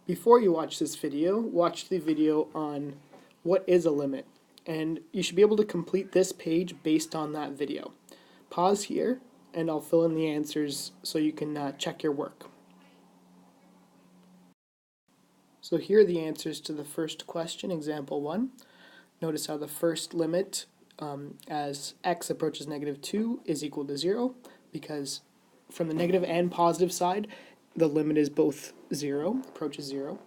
Before you watch this video, watch the video on what is a limit, and you should be able to complete this page based on that video. Pause here, and I'll fill in the answers so you can check your work. So here are the answers to the first question, example 1. Notice how the first limit as x approaches negative 2 is equal to 0, because from the negative and positive side, the limit is both 0, approaches 0.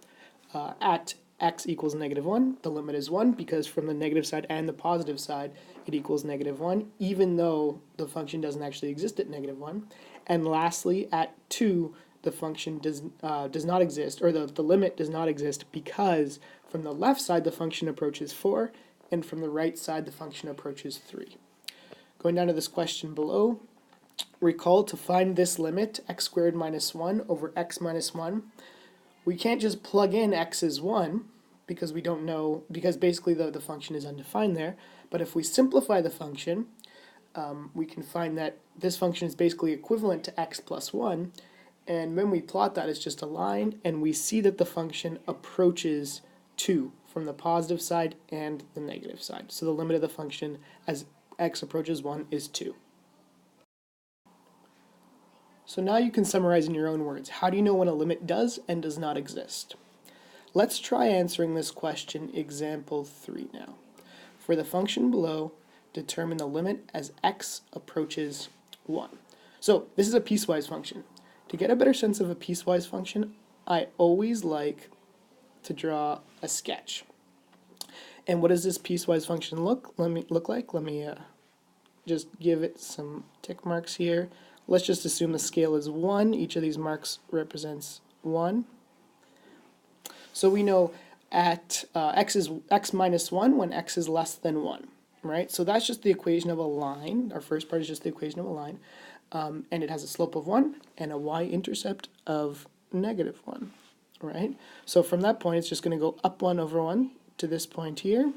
At x equals negative 1, the limit is 1, because from the negative side and the positive side, it equals negative 1, even though the function doesn't actually exist at negative 1. And lastly, at 2, the function does not exist, or the limit does not exist, because from the left side, the function approaches 4, and from the right side, the function approaches 3. Going down to this question below, recall to find this limit, x squared minus 1 over x minus 1. We can't just plug in x is 1 because we don't know, because basically the function is undefined there. But if we simplify the function, we can find that this function is basically equivalent to x plus 1. And when we plot that, it's just a line, and we see that the function approaches 2 from the positive side and the negative side. So the limit of the function as x approaches 1 is 2. So now you can summarize in your own words. How do you know when a limit does and does not exist? Let's try answering this question, example 3 now. For the function below, determine the limit as x approaches 1. So this is a piecewise function. To get a better sense of a piecewise function, I always like to draw a sketch. And what does this piecewise function look like? Let me just give it some tick marks here. Let's just assume the scale is 1. Each of these marks represents 1. So we know at x minus 1 when x is less than 1, right? So that's just the equation of a line. Our first part is just the equation of a line. And it has a slope of 1 and a y-intercept of negative 1, right? So from that point, it's just going to go up 1 over 1 to this point here.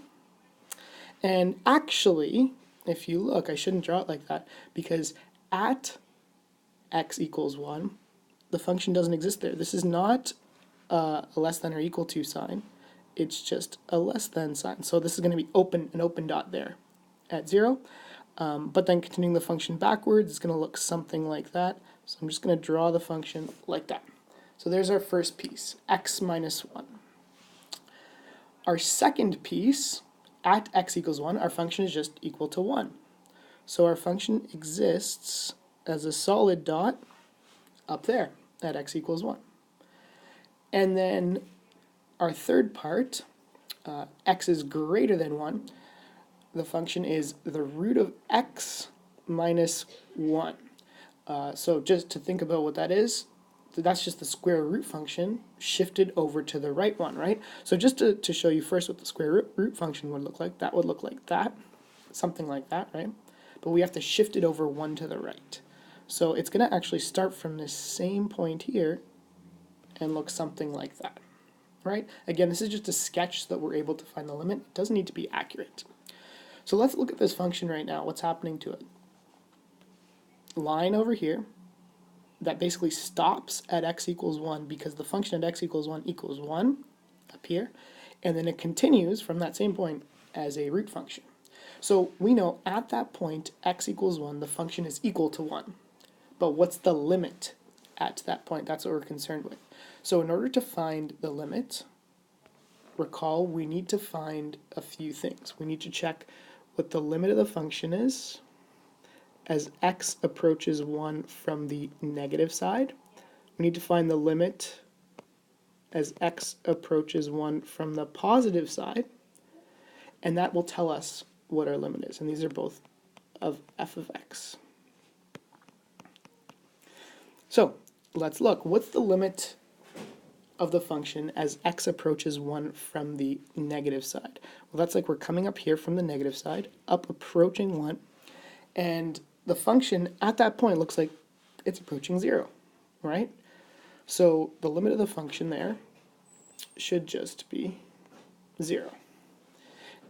And actually, if you look, I shouldn't draw it like that, because at x equals 1, the function doesn't exist there. This is not a less than or equal to sign. It's just a less than sign. So this is going to be an open dot there at 0. But then continuing the function backwards, it's going to look something like that. So I'm just going to draw the function like that. So there's our first piece, x minus 1. Our second piece, at x equals 1, our function is just equal to 1. So our function exists as a solid dot up there at x equals 1. And then our third part, x is greater than 1, the function is the root of x minus 1. So just to think about what that is, that's just the square root function shifted over to the right one, right? So just to show you first what the square root function would look like, that would look like that, something like that, right? But we have to shift it over 1 to the right. So it's going to actually start from this same point here and look something like that, right? Again, this is just a sketch so that we're able to find the limit. It doesn't need to be accurate. So let's look at this function right now, what's happening to it. Line over here that basically stops at x equals 1 because the function at x equals 1 equals 1 up here, and then it continues from that same point as a root function. So we know at that point, x equals 1, the function is equal to 1. But what's the limit at that point? That's what we're concerned with. So in order to find the limit, recall we need to find a few things. We need to check what the limit of the function is as x approaches 1 from the negative side. We need to find the limit as x approaches 1 from the positive side, and that will tell us what our limit is. And these are both of f of x. So let's look. What's the limit of the function as x approaches 1 from the negative side? Well, that's like we're coming up here from the negative side, up approaching 1, and the function at that point looks like it's approaching 0, right? So the limit of the function there should just be 0.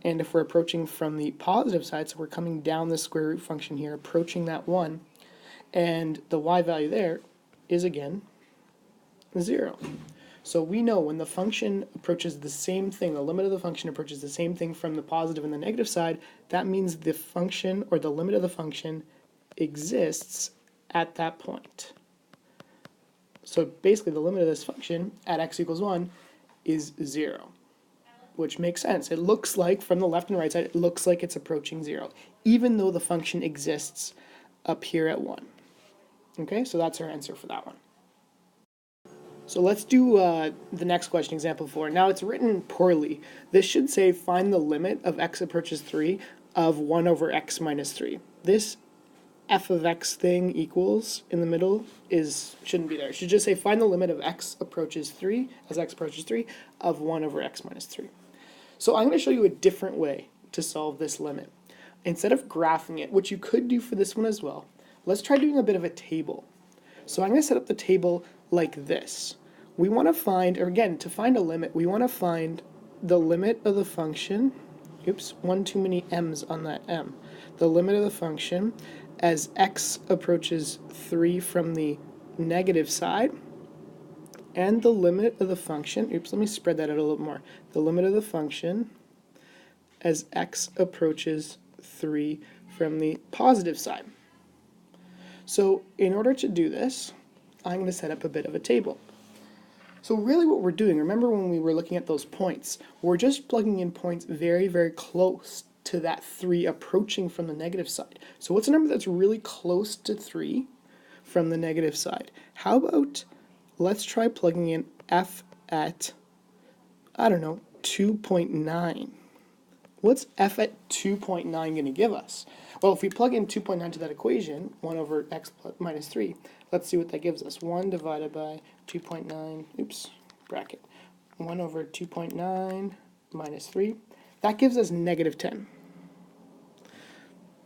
And if we're approaching from the positive side, so we're coming down the square root function here, approaching that 1, and the y value there is again 0. So we know when the function approaches the same thing, the limit of the function approaches the same thing from the positive and the negative side, that means the function or the limit of the function exists at that point. So basically the limit of this function at x equals 1 is 0, which makes sense. It looks like, from the left and right side, it looks like it's approaching 0, even though the function exists up here at 1. Okay, so that's our answer for that one. So let's do the next question, example 4. Now it's written poorly. This should say find the limit of x approaches 3 of 1 over x minus 3. This f of x thing equals in the middle shouldn't be there. It should just say find the limit of x approaches 3, as x approaches 3, of 1 over x minus 3. So I'm going to show you a different way to solve this limit. Instead of graphing it, which you could do for this one as well, let's try doing a bit of a table. So I'm going to set up the table like this. We want to find, or again, to find a limit, we want to find the limit of the function. Oops, one too many m's on that m. The limit of the function as x approaches 3 from the negative side, and the limit of the function, oops, let me spread that out a little more. The limit of the function as x approaches 3 from the positive side. So in order to do this, I'm going to set up a bit of a table. So really what we're doing, remember when we were looking at those points, we're just plugging in points very, very close to that 3 approaching from the negative side. So what's a number that's really close to 3 from the negative side? How about, let's try plugging in f at, I don't know, 2.9. What's f at 2.9 going to give us? Well, if we plug in 2.9 to that equation, 1 over x minus 3, let's see what that gives us. 1 divided by 2.9, oops, bracket. 1 over 2.9 minus 3. That gives us negative 10.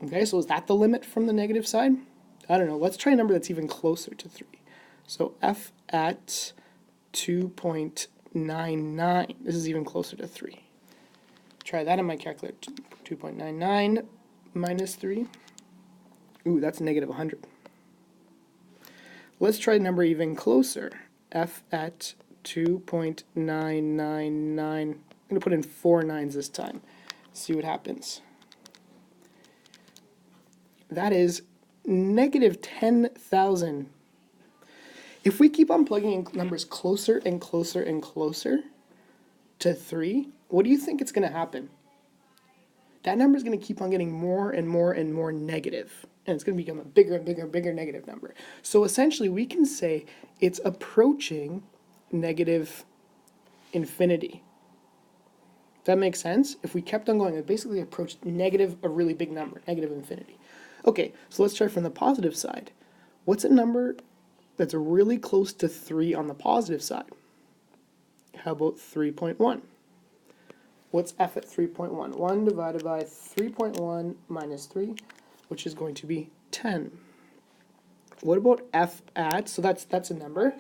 Okay, so is that the limit from the negative side? I don't know. Let's try a number that's even closer to 3. So f at 2.99. This is even closer to 3. Try that on my calculator. 2.99 minus 3. Ooh, that's negative 100. Let's try a number even closer. F at 2.999. I'm going to put in 4 nines this time. See what happens. That is negative 10,000. If we keep on plugging in numbers closer and closer and closer to 3, what do you think it's going to happen? That number is going to keep on getting more and more and more negative, and it's going to become a bigger and bigger and bigger negative number. So essentially we can say it's approaching negative infinity. That makes sense? If we kept on going, it basically approached negative, a really big number, negative infinity. Okay, so let's try from the positive side. What's a number that's really close to 3 on the positive side? How about 3.1? What's f at 3.1? 1 divided by 3.1 minus 3, which is going to be 10. What about f at, so that's a number.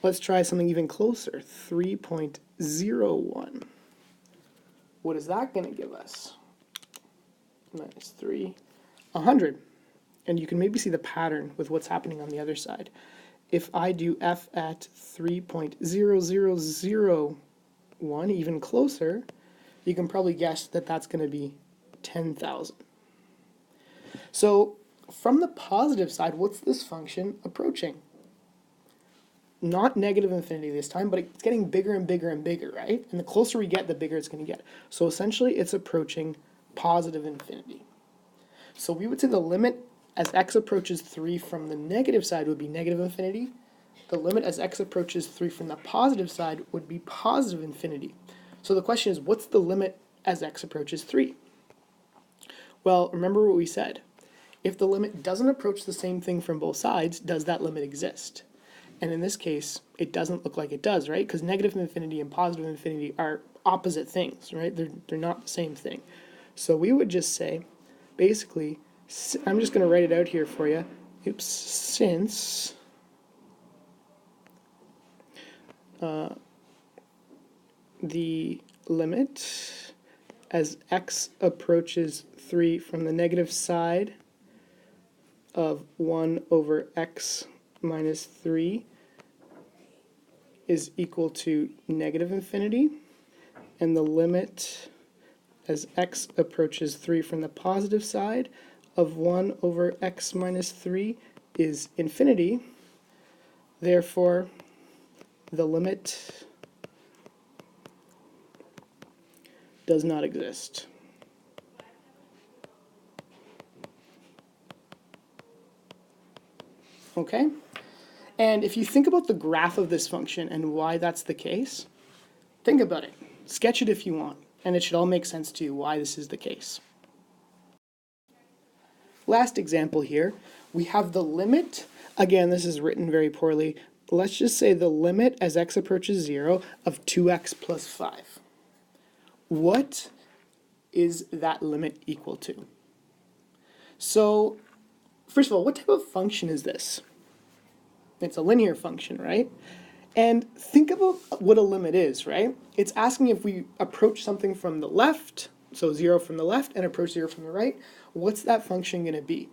Let's try something even closer, 3.01. What is that going to give us? Minus 3, 100. And you can maybe see the pattern with what's happening on the other side. If I do f at 3.0001, even closer, you can probably guess that that's going to be 10,000. So from the positive side, what's this function approaching? Not negative infinity this time, but it's getting bigger and bigger and bigger, right? And the closer we get, the bigger it's going to get. So essentially, it's approaching positive infinity. So we would say the limit as x approaches 3 from the negative side would be negative infinity. The limit as x approaches 3 from the positive side would be positive infinity. So the question is, what's the limit as x approaches 3? Well, remember what we said. If the limit doesn't approach the same thing from both sides, does that limit exist? And in this case, it doesn't look like it does, right? Because negative infinity and positive infinity are opposite things, right? They're not the same thing. So we would just say, basically, I'm just going to write it out here for you. Oops, since the limit as x approaches 3 from the negative side of 1 over x minus 3 is equal to negative infinity, and the limit as x approaches 3 from the positive side of 1 over x minus 3 is infinity. Therefore, the limit does not exist. Okay? And if you think about the graph of this function and why that's the case, think about it. Sketch it if you want, and it should all make sense to you why this is the case. Last example here, we have the limit. Again, this is written very poorly. Let's just say the limit as x approaches 0 of 2x plus 5. What is that limit equal to? So, first of all, what type of function is this? It's a linear function, right? And think about what a limit is, right? It's asking if we approach something from the left, so 0 from the left, and approach 0 from the right, what's that function going to be?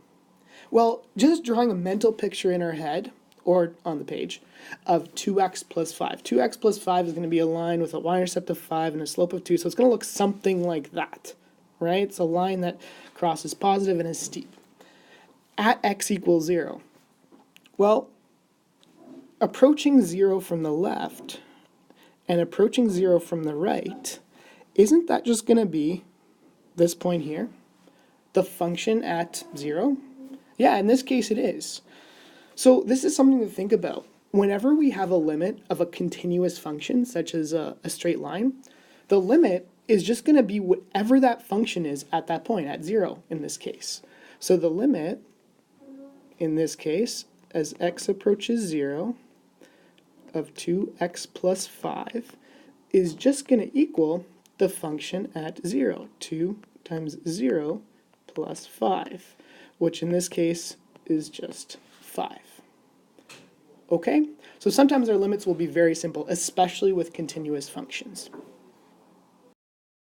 Well, just drawing a mental picture in our head, or on the page, of 2x plus 5. 2x plus 5 is going to be a line with a y-intercept of 5 and a slope of 2, so it's going to look something like that, right? It's a line that crosses positive and is steep. At x equals 0. Well, approaching 0 from the left and approaching 0 from the right, isn't that just going to be this point here? The function at 0? Yeah, in this case it is. So this is something to think about. Whenever we have a limit of a continuous function, such as a straight line, the limit is just going to be whatever that function is at that point, at 0 in this case. So the limit, in this case, as x approaches 0, of 2x plus 5 is just going to equal the function at 0, 2 times 0 plus 5, which in this case is just 5. Okay? So sometimes our limits will be very simple, especially with continuous functions.